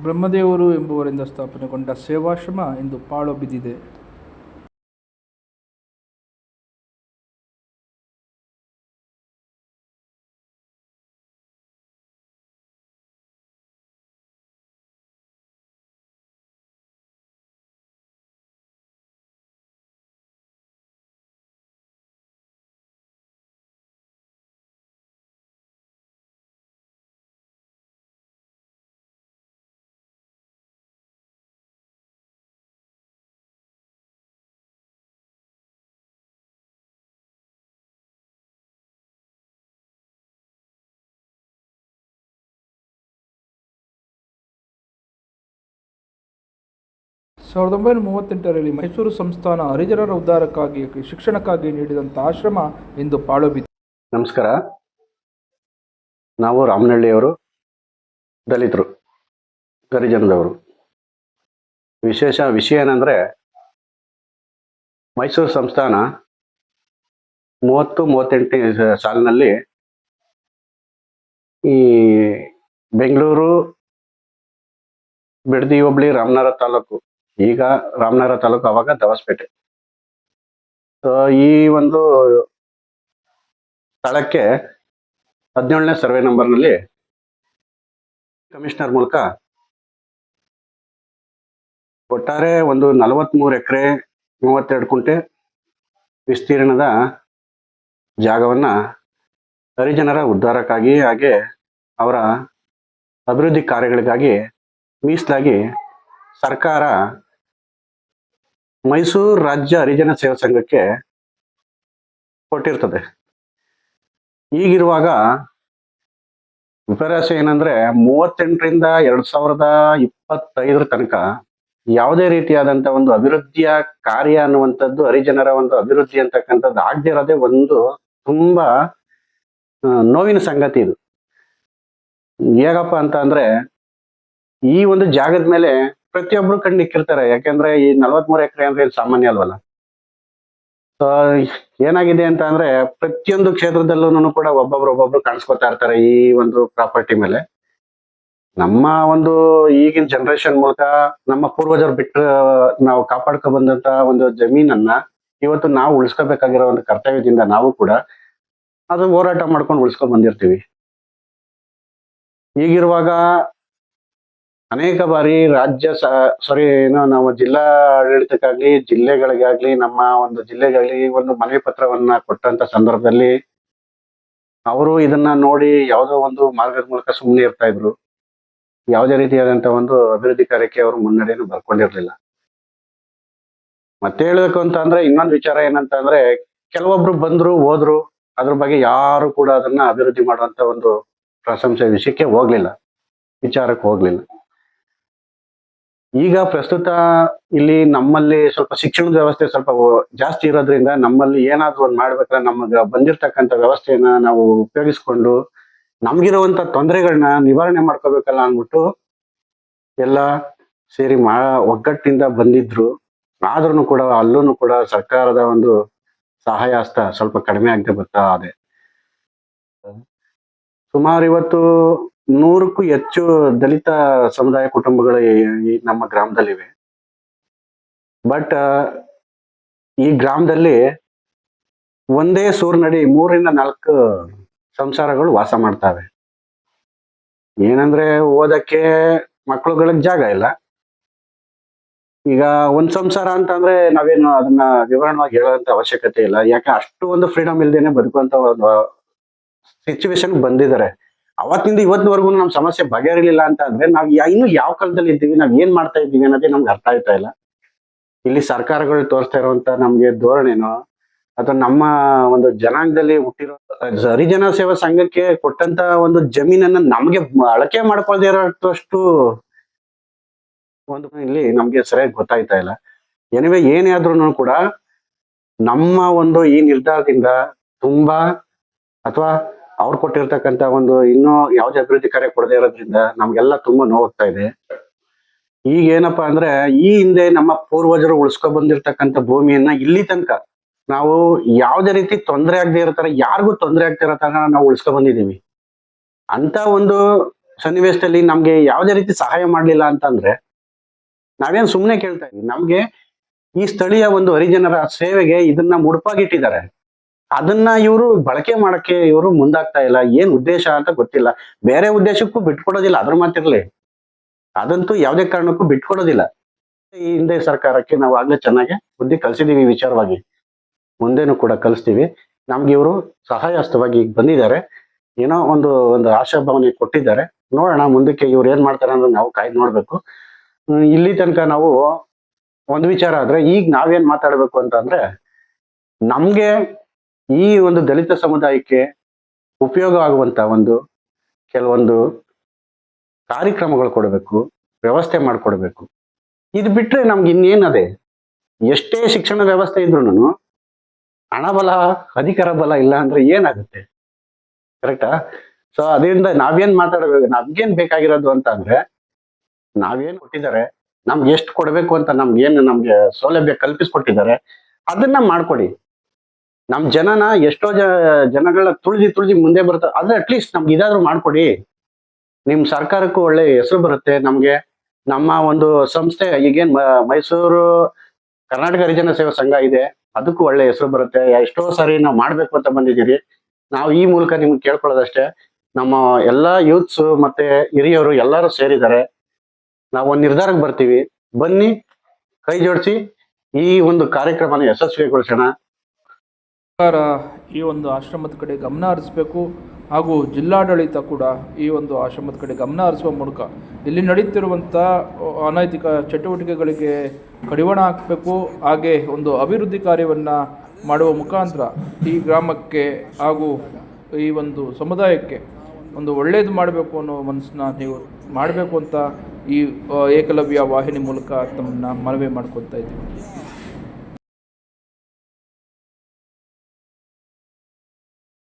ಬ್ರಹ್ಮದೇವರು ಎಂಬುವರಿಂದ ಸ್ಥಾಪನೆಗೊಂಡ ಸೇವಾಶ್ರಮ ಇಂದು ಪಾಳು ಬಿದ್ದಿದೆ. 1938ರಲ್ಲಿ ಮೈಸೂರು ಸಂಸ್ಥಾನ ಹರಿಜನರ ಉದ್ಧಾರಕ್ಕಾಗಿ ಶಿಕ್ಷಣಕ್ಕಾಗಿ ನೀಡಿದಂಥ ಆಶ್ರಮ ಇಂದು ಪಾಳು ಬಿದ್ದಿದೆ. ನಮಸ್ಕಾರ. ನಾವು ರಾಮನಹಳ್ಳಿಯವರು, ದಲಿತರು, ಹರಿಜನದವರು. ವಿಷಯ ಏನಂದರೆ, ಮೈಸೂರು ಸಂಸ್ಥಾನ 38 ಸಾಲಿನಲ್ಲಿ ಈ ಬೆಂಗಳೂರು ಬಿಡದಿ ಹೋಬಳಿ ರಾಮನಗರ ತಾಲೂಕು, ಈಗ ರಾಮನಗರ ತಾಲೂಕು, ಅವಾಗ ದವಸಪೇಟೆ, ಈ ಒಂದು ಸ್ಥಳಕ್ಕೆ 17ನೇ ಸರ್ವೆ ನಂಬರ್ನಲ್ಲಿ ಕಮಿಷನರ್ ಮೂಲಕ ಒಟ್ಟಾರೆ ಒಂದು 43 ಎಕರೆ 32 ಕುಂಟೆ ವಿಸ್ತೀರ್ಣದ ಜಾಗವನ್ನ ಹರಿಜನರ ಉದ್ಧಾರಕ್ಕಾಗಿ ಹಾಗೆ ಅವರ ಅಭಿವೃದ್ಧಿ ಕಾರ್ಯಗಳಿಗಾಗಿ ಮೀಸಲಾಗಿ ಸರ್ಕಾರ ಮೈಸೂರು ರಾಜ್ಯ ಹರಿಜನ ಸೇವಾ ಸಂಘಕ್ಕೆ ಕೊಟ್ಟಿರ್ತದೆ. ಈಗಿರುವಾಗ ವಿಪರ್ಯಾಸ ಏನಂದ್ರೆ 38ರಿಂದ 2025 ತನಕ ಯಾವುದೇ ರೀತಿಯಾದಂತ ಒಂದು ಅಭಿವೃದ್ಧಿಯ ಕಾರ್ಯ ಅನ್ನುವಂಥದ್ದು, ಹರಿಜನರ ಒಂದು ಅಭಿವೃದ್ಧಿ ಅಂತಕ್ಕಂಥದ್ದು ಆಗದೆ ಇರೋದೇ ಒಂದು ತುಂಬಾ ನೋವಿನ ಸಂಗತಿ. ಇದು ಹೇಗಪ್ಪ ಅಂತ ಅಂದ್ರೆ, ಈ ಒಂದು ಜಾಗದ ಮೇಲೆ ಪ್ರತಿಯೊಬ್ರು ಕಣ್ಣಿಕ್ಕಿರ್ತಾರೆ. ಯಾಕೆಂದ್ರೆ ಈ 43 ಎಕರೆ ಅಂದ್ರೆ ಸಾಮಾನ್ಯ ಅಲ್ವಲ್ಲ. ಏನಾಗಿದೆ ಅಂತ ಅಂದ್ರೆ, ಪ್ರತಿಯೊಂದು ಕ್ಷೇತ್ರದಲ್ಲೂ ಕೂಡ ಒಬ್ಬೊಬ್ರು ಕಾಣಿಸ್ಕೊತಾ ಇರ್ತಾರೆ ಈ ಒಂದು ಪ್ರಾಪರ್ಟಿ ಮೇಲೆ. ನಮ್ಮ ಒಂದು ಈಗಿನ ಜನರೇಷನ್ ಮೂಲಕ ನಮ್ಮ ಪೂರ್ವಜರು ಬಿಟ್ಟು ನಾವು ಕಾಪಾಡ್ಕೊ ಬಂದಂತ ಒಂದು ಜಮೀನನ್ನ ಇವತ್ತು ನಾವು ಉಳಿಸ್ಕೋಬೇಕಾಗಿರೋ ಒಂದು ಕರ್ತವ್ಯದಿಂದ ನಾವು ಕೂಡ ಅದು ಹೋರಾಟ ಮಾಡ್ಕೊಂಡು ಉಳಿಸ್ಕೊಂಡ್ ಬಂದಿರ್ತೀವಿ. ಈಗಿರುವಾಗ ಅನೇಕ ಬಾರಿ ನಾವು ಜಿಲ್ಲಾ ಆಡಳಿತಕ್ಕಾಗ್ಲಿ, ಜಿಲ್ಲೆಗಳಿಗಾಗ್ಲಿ, ನಮ್ಮ ಒಂದು ಜಿಲ್ಲೆಗಾಗ್ಲಿ ಒಂದು ಮನವಿ ಪತ್ರವನ್ನ ಕೊಟ್ಟಂತ ಸಂದರ್ಭದಲ್ಲಿ ಅವರು ಇದನ್ನ ನೋಡಿ ಯಾವುದೋ ಒಂದು ಮಾರ್ಗದ ಮೂಲಕ ಸುಮ್ಮನೆ ಇರ್ತಾ ಇದ್ರು. ಯಾವುದೇ ರೀತಿಯಾದಂತ ಒಂದು ಅಭಿವೃದ್ಧಿ ಕಾರ್ಯಕ್ಕೆ ಅವರು ಮುನ್ನಡೆಯನ್ನು ಬರ್ಕೊಂಡಿರ್ಲಿಲ್ಲ. ಮತ್ತೆ ಹೇಳ್ಬೇಕು ಅಂತ ಅಂದ್ರೆ, ಇನ್ನೊಂದು ವಿಚಾರ ಏನಂತ ಅಂದ್ರೆ, ಕೆಲವೊಬ್ರು ಬಂದ್ರು ಹೋದ್ರು, ಅದ್ರ ಬಗ್ಗೆ ಯಾರು ಕೂಡ ಅದನ್ನ ಅಭಿವೃದ್ಧಿ ಮಾಡುವಂತ ಒಂದು ಪ್ರಶಂಸೆ ವಿಚಾರಕ್ಕೆ ಹೋಗ್ಲಿಲ್ಲ. ಈಗ ಪ್ರಸ್ತುತ ಇಲ್ಲಿ ನಮ್ಮಲ್ಲಿ ಸ್ವಲ್ಪ ಶಿಕ್ಷಣದ ವ್ಯವಸ್ಥೆ ಸ್ವಲ್ಪ ಜಾಸ್ತಿ ಇರೋದ್ರಿಂದ ನಮ್ಮಲ್ಲಿ ಏನಾದ್ರೂ ಒಂದು ಮಾಡ್ಬೇಕಾದ್ರೆ ನಮಗ ಬಂದಿರ್ತಕ್ಕಂಥ ವ್ಯವಸ್ಥೆಯನ್ನ ನಾವು ಉಪಯೋಗಿಸ್ಕೊಂಡು ನಮ್ಗಿರುವಂತ ತೊಂದರೆಗಳನ್ನ ನಿವಾರಣೆ ಮಾಡ್ಕೋಬೇಕಲ್ಲ ಅಂದ್ಬಿಟ್ಟು ಎಲ್ಲ ಸೇರಿ ಒಗ್ಗಟ್ಟಿಂದ ಬಂದಿದ್ರು. ಆದ್ರೂ ಕೂಡ ಅಲ್ಲೂ ಕೂಡ ಸರ್ಕಾರದ ಒಂದು ಸಹಾಯ ಹಸ್ತ ಸ್ವಲ್ಪ ಕಡಿಮೆ ಆಗದೆ ಬರ್ತಾ ಇದೆ. ಸುಮಾರು ಇವತ್ತು 100ಕ್ಕೂ ಹೆಚ್ಚು ದಲಿತ ಸಮುದಾಯ ಕುಟುಂಬಗಳು ಈ ನಮ್ಮ ಗ್ರಾಮದಲ್ಲಿವೆ. ಬಟ್ ಈ ಗ್ರಾಮದಲ್ಲಿ ಒಂದೇ ಸೂರ್ನಡಿ 3ರಿಂದ 4 ಸಂಸಾರಗಳು ವಾಸ ಮಾಡ್ತಾವೆ. ಏನಂದ್ರೆ, ಓದಕ್ಕೆ ಮಕ್ಕಳುಗಳಿಗೆ ಜಾಗ ಇಲ್ಲ. ಈಗ ಒಂದ್ ಸಂಸಾರ ಅಂತ ಅಂದ್ರೆ ನಾವೇನು ಅದನ್ನ ವಿವರಣವಾಗಿ ಹೇಳುವಂತ ಅವಶ್ಯಕತೆ ಇಲ್ಲ. ಯಾಕೆ ಅಷ್ಟು ಒಂದು ಫ್ರೀಡಮ್ ಇಲ್ದೇನೆ ಬದುಕುವಂತ ಒಂದು ಸಿಚುವೇಶನ್ ಬಂದಿದ್ದಾರೆ. ಅವತ್ತಿಂದ ಇವತ್ತಿನವರೆಗೂ ನಮ್ ಸಮಸ್ಯೆ ಬಗೆಹರಿಲಿಲ್ಲ ಅಂತ ಅಂದ್ರೆ ನಾವ್ ಇನ್ನು ಯಾವ ಕಾಲದಲ್ಲಿ ಇದ್ದೀವಿ, ನಾವ್ ಏನ್ ಮಾಡ್ತಾ ಇದ್ದೀವಿ ಅನ್ನೋದೇ ನಮ್ಗೆ ಅರ್ಥ ಆಯ್ತಾ ಇಲ್ಲ. ಇಲ್ಲಿ ಸರ್ಕಾರಗಳು ತೋರಿಸ್ತಾ ಇರುವಂತ ನಮ್ಗೆ ಧೋರಣೆನೋ ಅಥವಾ ನಮ್ಮ ಒಂದು ಜನಾಂಗದಲ್ಲಿ ಹುಟ್ಟಿರೋ ಹರಿಜನ ಸೇವಾ ಸಂಘಕ್ಕೆ ಕೊಟ್ಟಂತ ಒಂದು ಜಮೀನನ್ನ ನಮ್ಗೆ ಅಳಕೆ ಮಾಡ್ಕೊಳ್ದೇ ಇರೋಷ್ಟು ಒಂದು ಇಲ್ಲಿ ನಮ್ಗೆ ಸರಿಯಾಗಿ ಗೊತ್ತಾಯ್ತಾ ಇಲ್ಲ. ಎನಿವೆ, ಏನೇ ಆದ್ರೂ ಕೂಡ ನಮ್ಮ ಒಂದು ಈ ನಿರ್ಧಾರದಿಂದ ತುಂಬಾ, ಅಥವಾ ಅವ್ರು ಕೊಟ್ಟಿರ್ತಕ್ಕಂಥ ಒಂದು ಇನ್ನೂ ಯಾವುದೇ ಅಭಿವೃದ್ಧಿ ಕಾರ್ಯ ಕೊಡದೇ ಇರೋದ್ರಿಂದ ನಮ್ಗೆಲ್ಲ ತುಂಬಾ ನೋವಾಗ್ತಾ ಇದೆ. ಈಗ ಏನಪ್ಪಾ ಅಂದ್ರೆ, ಈ ಹಿಂದೆ ನಮ್ಮ ಪೂರ್ವಜರು ಉಳಿಸ್ಕೊಂಡ್ ಬಂದಿರ್ತಕ್ಕಂಥ ಭೂಮಿಯನ್ನ ಇಲ್ಲಿ ತನಕ ನಾವು ಯಾವುದೇ ರೀತಿ ತೊಂದರೆ ಆಗದೆ ಇರೋ ತರ, ಯಾರಿಗೂ ತೊಂದರೆ ಆಗ್ತಾ ಇರೋ ತರ ನಾವು ಉಳಿಸ್ಕೊಂಡ್ ಬಂದಿದೀವಿ. ಅಂತ ಒಂದು ಸನ್ನಿವೇಶದಲ್ಲಿ ನಮ್ಗೆ ಯಾವುದೇ ರೀತಿ ಸಹಾಯ ಮಾಡ್ಲಿಲ್ಲ ಅಂತಂದ್ರೆ ನಾವೇನ್ ಸುಮ್ಮನೆ ಕೇಳ್ತಾ ಇದೀವಿ. ನಮ್ಗೆ ಈ ಸ್ಥಳೀಯ ಒಂದು ಹರಿಜನರ ಸೇವೆಗೆ ಇದನ್ನ ಮುಡುಪಾಗಿಟ್ಟಿದ್ದಾರೆ. ಅದನ್ನ ಇವರು ಬಳಕೆ ಮಾಡಕ್ಕೆ ಇವರು ಮುಂದಾಗ್ತಾ ಇಲ್ಲ. ಏನ್ ಉದ್ದೇಶ ಅಂತ ಗೊತ್ತಿಲ್ಲ. ಬೇರೆ ಉದ್ದೇಶಕ್ಕೂ ಬಿಟ್ಕೊಡೋದಿಲ್ಲ, ಅದ್ರ ಮಾತಿರ್ಲಿ. ಅದಂತೂ ಯಾವುದೇ ಕಾರಣಕ್ಕೂ ಬಿಟ್ಕೊಡೋದಿಲ್ಲ. ಈ ಹಿಂದೆ ಸರ್ಕಾರಕ್ಕೆ ನಾವು ಆಗ್ಲೇ ಚೆನ್ನಾಗಿ ಬುದ್ಧಿ ಕಲಿಸಿದೀವಿ ಈ ವಿಚಾರವಾಗಿ, ಮುಂದೇನು ಕೂಡ ಕಲಿಸ್ತೀವಿ. ನಮ್ಗೆ ಇವರು ಸಹಾಯ ಹಸ್ತವಾಗಿ ಈಗ ಬಂದಿದ್ದಾರೆ. ಏನೋ ಒಂದು ಆಶಾಭಾವನೆ ಕೊಟ್ಟಿದ್ದಾರೆ. ನೋಡೋಣ ಮುಂದಕ್ಕೆ ಇವ್ರು ಏನ್ ಮಾಡ್ತಾರೆ ಅಂದ್ರೆ ನಾವು ಕಾಯ್ದು ನೋಡ್ಬೇಕು. ಇಲ್ಲಿ ತನಕ ನಾವು ಒಂದು ವಿಚಾರ ಆದ್ರೆ, ಈಗ ನಾವೇನ್ ಮಾತಾಡ್ಬೇಕು ಅಂತ ಅಂದ್ರೆ, ನಮ್ಗೆ ಈ ಒಂದು ದಲಿತ ಸಮುದಾಯಕ್ಕೆ ಉಪಯೋಗ ಆಗುವಂತ ಕೆಲವೊಂದು ಕಾರ್ಯಕ್ರಮಗಳು ಕೊಡಬೇಕು, ವ್ಯವಸ್ಥೆ ಮಾಡ್ಕೊಡ್ಬೇಕು. ಇದು ಬಿಟ್ರೆ ನಮ್ಗೆ ಇನ್ನೇನದೆ? ಎಷ್ಟೇ ಶಿಕ್ಷಣ ವ್ಯವಸ್ಥೆ ಇದ್ರು ಹಣ ಬಲ, ಅಧಿಕಾರ ಬಲ ಇಲ್ಲ ಅಂದ್ರೆ ಏನಾಗುತ್ತೆ? ಕರೆಕ್ಟಾ? ಸೊ ಅದರಿಂದ ನಾವೇನ್ ಮಾತಾಡಬೇಕು, ನಮ್ಗೇನ್ ಬೇಕಾಗಿರೋದು ಅಂತ ಅಂದ್ರೆ, ನಾವೇನ್ ಕೊಟ್ಟಿದ್ದಾರೆ, ನಮ್ಗೆ ಎಷ್ಟು ಕೊಡ್ಬೇಕು ಅಂತ ನಮ್ಗೆ ಸೌಲಭ್ಯ ಕಲ್ಪಿಸ್ಕೊಟ್ಟಿದ್ದಾರೆ, ಅದನ್ನ ಮಾಡ್ಕೊಡಿ. ನಮ್ ಜನನ ಎಷ್ಟೋ ಜನಗಳ ತುಳಿದಿ ಮುಂದೆ ಬರ್ತಾರೆ. ಆದ್ರೆ ಅಟ್ಲೀಸ್ಟ್ ನಮ್ಗೆ ಇದಾದ್ರೂ ಮಾಡ್ಕೊಡಿ. ನಿಮ್ ಸರ್ಕಾರಕ್ಕೂ ಒಳ್ಳೆ ಹೆಸರು ಬರುತ್ತೆ. ನಮ್ಗೆ ನಮ್ಮ ಒಂದು ಸಂಸ್ಥೆ ಈಗೇನ್ ಮೈಸೂರು ಕರ್ನಾಟಕ ಹರಿಜನ ಸೇವಾ ಸಂಘ ಇದೆ, ಅದಕ್ಕೂ ಒಳ್ಳೆ ಹೆಸರು ಬರುತ್ತೆ. ಎಷ್ಟೋ ಸಾರಿ ನಾವು ಮಾಡ್ಬೇಕು ಅಂತ ಬಂದಿದ್ದೀರಿ. ನಾವು ಈ ಮೂಲಕ ನಿಮ್ಗೆ ಕೇಳ್ಕೊಳ್ಳೋದಷ್ಟೇ, ನಮ್ಮ ಎಲ್ಲಾ ಯೂತ್ಸ್ ಮತ್ತೆ ಹಿರಿಯರು ಎಲ್ಲರೂ ಸೇರಿದ್ದಾರೆ. ನಾವು ಒಂದು ನಿರ್ಧಾರಕ್ಕೆ ಬರ್ತೀವಿ. ಬನ್ನಿ, ಕೈ ಜೋಡಿಸಿ ಈ ಒಂದು ಕಾರ್ಯಕ್ರಮನ ಯಶಸ್ವಿಗೊಳಿಸೋಣ. ಸರ್ಕಾರ ಈ ಒಂದು ಆಶ್ರಮದ ಕಡೆ ಗಮನ ಹರಿಸಬೇಕು, ಹಾಗೂ ಜಿಲ್ಲಾಡಳಿತ ಕೂಡ ಈ ಒಂದು ಆಶ್ರಮದ ಕಡೆ ಗಮನ ಹರಿಸುವ ಮೂಲಕ ಇಲ್ಲಿ ನಡೀತಿರುವಂಥ ಅನೈತಿಕ ಚಟುವಟಿಕೆಗಳಿಗೆ ಕಡಿವಾಣ ಹಾಕಬೇಕು. ಹಾಗೆ ಒಂದು ಅಭಿವೃದ್ಧಿ ಕಾರ್ಯವನ್ನು ಮಾಡುವ ಮುಖಾಂತರ ಈ ಗ್ರಾಮಕ್ಕೆ ಹಾಗೂ ಈ ಒಂದು ಸಮುದಾಯಕ್ಕೆ ಒಂದು ಒಳ್ಳೆಯದು ಮಾಡಬೇಕು ಅನ್ನೋ ಮನಸ್ಸನ್ನ ನೀವು ಮಾಡಬೇಕು ಅಂತ ಈ ಏಕಲವ್ಯ ವಾಹಿನಿ ಮೂಲಕ ತಮ್ಮನ್ನ ಮನವಿ ಮಾಡ್ಕೊತಾ ಇದ್ದೀವಿ.